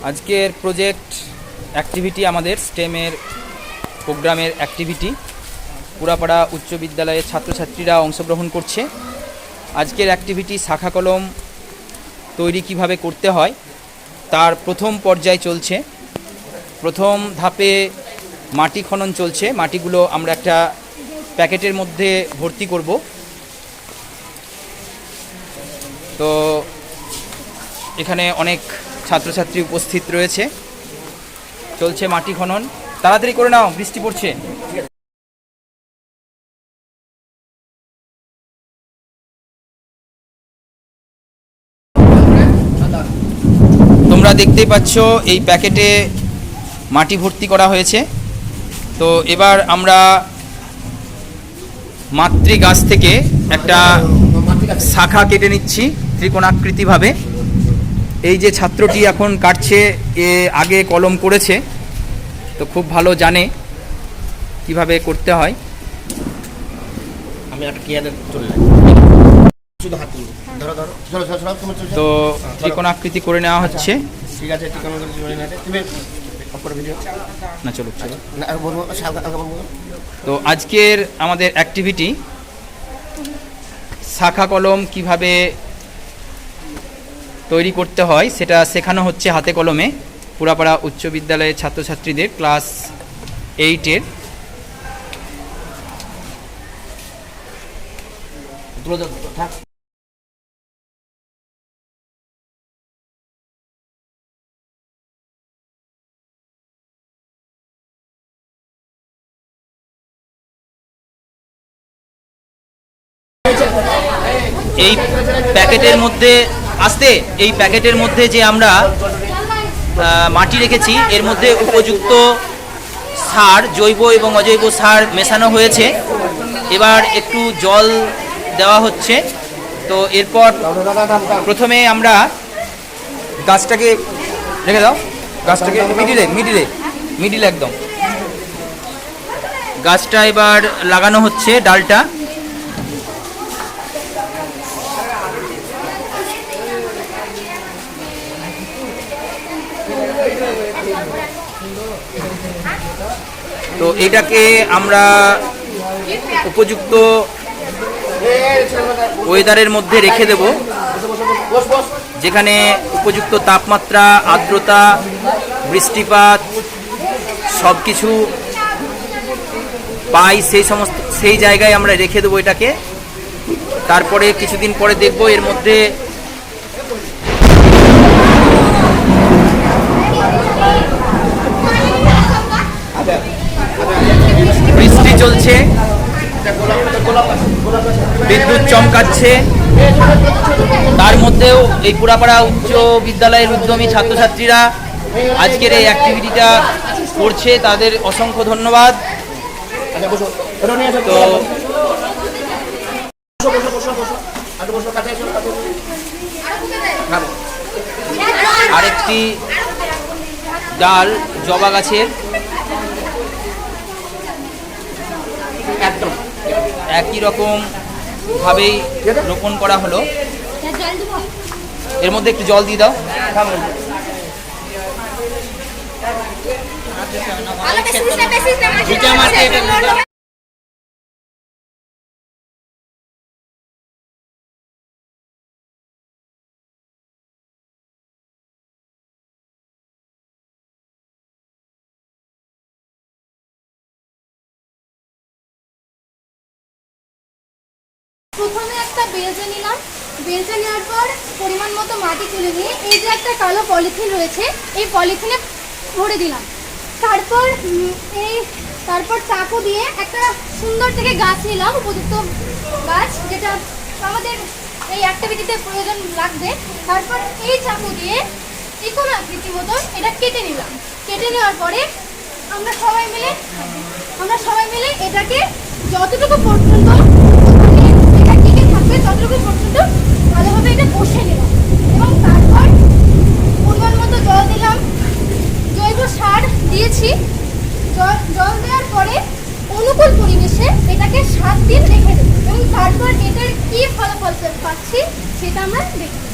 আজকের project activity আমাদের স্টেমের প্রোগ্রামের অ্যাক্টিভিটি পুরাপাড়া উচ্চ বিদ্যালয়ের ছাত্রছাত্রীরা অংশগ্রহণ করছে। আজকের অ্যাক্টিভিটি শাখা কলম তৈরি কিভাবে করতে হয় তার প্রথম পর্যায় চলছে। প্রথম ধাপে মাটি খনন চলছে। মাটিগুলো আমরা একটা প্যাকেটের মধ্যে ভর্তি করব। তো এখানে অনেক ছাত্রছাত্রী উপস্থিত রয়েছে। চলছে মাটি খনন। তাড়াতাড়ি করে নাও, বৃষ্টি পড়ছে। তোমরা দেখতেই পাচ্ছ এই প্যাকেটে মাটি ভর্তি করা হয়েছে। তো এবার আমরা মাতৃ গাছ থেকে একটা শাখা কেটে নিচ্ছি ত্রিকোণাকৃতিভাবে। এই যে ছাত্রটি এখন কাটছে, এ আগে কলম করেছে, তো খুব ভালো জানে কিভাবে করতে হয়। তো ত্রিকোণাকৃতি করে নেওয়া হচ্ছে। ঠিক আছে, না চলো। তো আজকের আমাদের অ্যাক্টিভিটি শাখা কলম কিভাবে তৈরি করতে হয় সেটা শেখানো হচ্ছে হাতে কলমে পুরাপাড়া উচ্চ বিদ্যালয়ের ছাত্রছাত্রীদের ক্লাস 8-এর। এই প্যাকেটের মধ্যে এই প্যাকেটের মধ্যে যে আমরা মাটি রেখেছি এর মধ্যে উপযুক্ত সার, জৈব এবং অজৈব সার মেশানো হয়েছে। এবার একটু জল দেওয়া হচ্ছে। তো এরপর প্রথমে আমরা গাছটাকে রেখে দাও, গাছটাকে মিডিলে একদম। গাছটা এবার লাগানো হচ্ছে, ডালটা। তো এটাকে আমরা উপযুক্ত ওয়েদারের মধ্যে রেখে দেব, যেখানে উপযুক্ত তাপমাত্রা, আর্দ্রতা, বৃষ্টিপাত সব কিছু পাই সেই জায়গায় আমরা রেখে দেবো এটাকে। তারপরে কিছুদিন পরে দেখব এর মধ্যে বৃষ্টি চলছে, বিদ্যুৎ চমকাচ্ছে। তার মধ্যেও এই পুরাপাড়া উচ্চ বিদ্যালয়ের উদ্যমী ছাত্রছাত্রীরা আজকের এই অ্যাক্টিভিটিটা করছে, তাদের অসংখ্য ধন্যবাদ। তো আরেকটি ডাল জবা গাছের একই রকম ভাবেই রোপণ করা হলো। এর মধ্যে একটু জল দিয়ে দাও। প্রথমে একটা বেলচা নিলাম। বেলচা নেওয়ার পর পরিমাণ মতো মাটি তুলে নিয়ে এই যে একটা কালো পলিথিন রয়েছে, এই পলিথিনে ভরে দিলাম। তারপর চাকু দিয়ে একটা সুন্দর থেকে গাছ নিলাম, উপযুক্ত গাছ যেটা আমাদের এই অ্যাক্টিভিটিতে প্রয়োজন লাগবে। তারপর এই চাকু দিয়ে ত্রিকোণাকৃতি মতন এটা কেটে নিলাম। কেটে নেওয়ার পরে আমরা সবাই মিলে এটাকে যতটুকু পর্যন্ত ততটুকু পর্যন্ত ভালোভাবে এটা বসে নিলাম এবং তারপর পরিমাণ মতো জল দিলাম, জৈব সার দিয়েছি। জল দেওয়ার পরে অনুকূল পরিবেশে এটাকে 7 দিন রেখে দেবো এবং তারপর এটার কি ফলাফল পাচ্ছি সেটা আমরা দেখব।